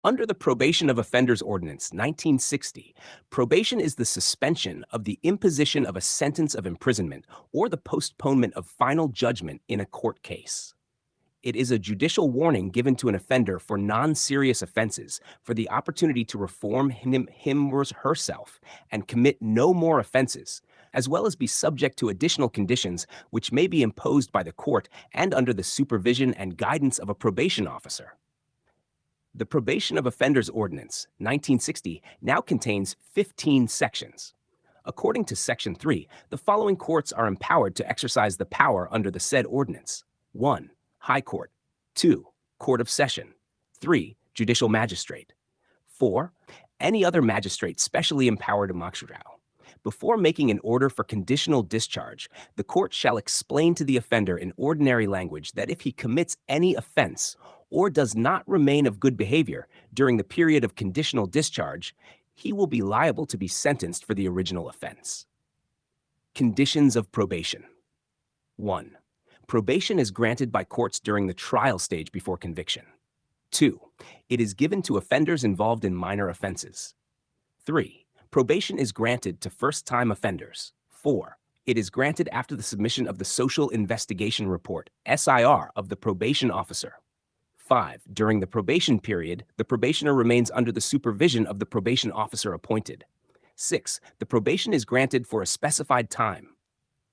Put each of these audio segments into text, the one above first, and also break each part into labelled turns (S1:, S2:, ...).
S1: Under the Probation of Offenders Ordinance 1960, probation is the suspension of the imposition of a sentence of imprisonment or the postponement of final judgment in a court case. It is a judicial warning given to an offender for non-serious offenses for the opportunity to reform him or herself and commit no more offenses, as well as be subject to additional conditions which may be imposed by the court and under the supervision and guidance of a probation officer. The Probation of Offenders Ordinance 1960 now contains 15 sections. According to Section 3, the following courts are empowered to exercise the power under the said ordinance: 1. High Court. 2. Court of Session. 3. Judicial Magistrate. 4. Any other magistrate specially empowered among trial. Before making an order for conditional discharge, the court shall explain to the offender in ordinary language that if he commits any offense or does not remain of good behavior during the period of conditional discharge, he will be liable to be sentenced for the original offense. Conditions of probation. 1. Probation is granted by courts during the trial stage before conviction. 2. It is given to offenders involved in minor offenses. 3. Probation is granted to first-time offenders. 4. It is granted after the submission of the Social Investigation Report, SIR, of the probation officer. 5. During the probation period, the probationer remains under the supervision of the probation officer appointed. 6. The probation is granted for a specified time.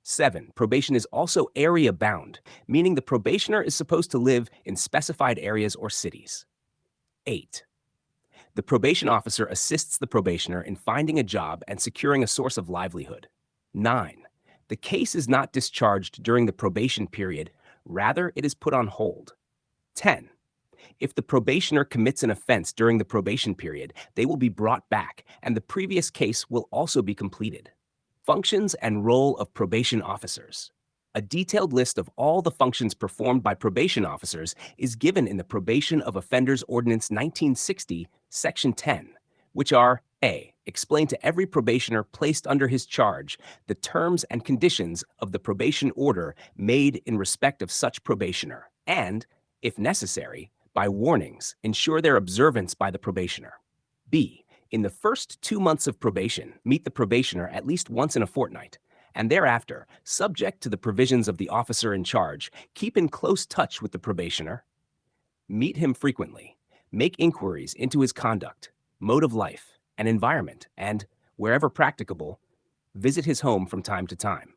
S1: 7. Probation is also area-bound, meaning the probationer is supposed to live in specified areas or cities. 8. The probation officer assists the probationer in finding a job and securing a source of livelihood. 9. The case is not discharged during the probation period, rather it is put on hold. 10. If the probationer commits an offense during the probation period, they will be brought back, and the previous case will also be completed. Functions and role of probation officers. A detailed list of all the functions performed by probation officers is given in the Probation of Offenders Ordinance 1960, Section 10, which are: A. Explain to every probationer placed under his charge the terms and conditions of the probation order made in respect of such probationer, and, if necessary, by warnings, ensure their observance by the probationer. B. In the first 2 months of probation, meet the probationer at least once in a fortnight, and thereafter, subject to the provisions of the officer in charge, keep in close touch with the probationer. Meet him frequently. Make inquiries into his conduct, mode of life, and environment, and, wherever practicable, visit his home from time to time.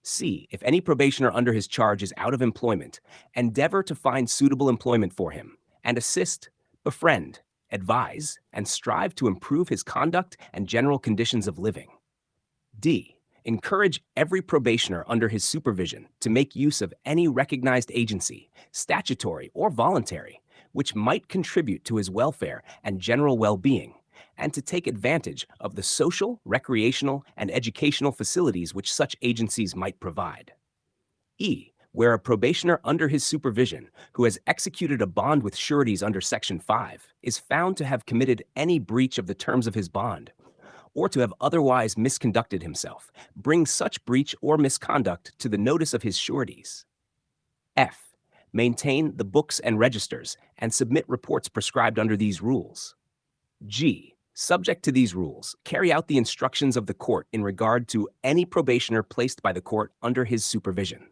S1: C. If any probationer under his charge is out of employment, endeavor to find suitable employment for him, and assist, befriend, advise, and strive to improve his conduct and general conditions of living. D. Encourage every probationer under his supervision to make use of any recognized agency, statutory or voluntary, which might contribute to his welfare and general well-being, and to take advantage of the social, recreational, and educational facilities which such agencies might provide. E. Where a probationer under his supervision, who has executed a bond with sureties under Section 5, is found to have committed any breach of the terms of his bond, or to have otherwise misconducted himself, bring such breach or misconduct to the notice of his sureties. F. Maintain the books and registers and submit reports prescribed under these rules. G. Subject to these rules, carry out the instructions of the court in regard to any probationer placed by the court under his supervision.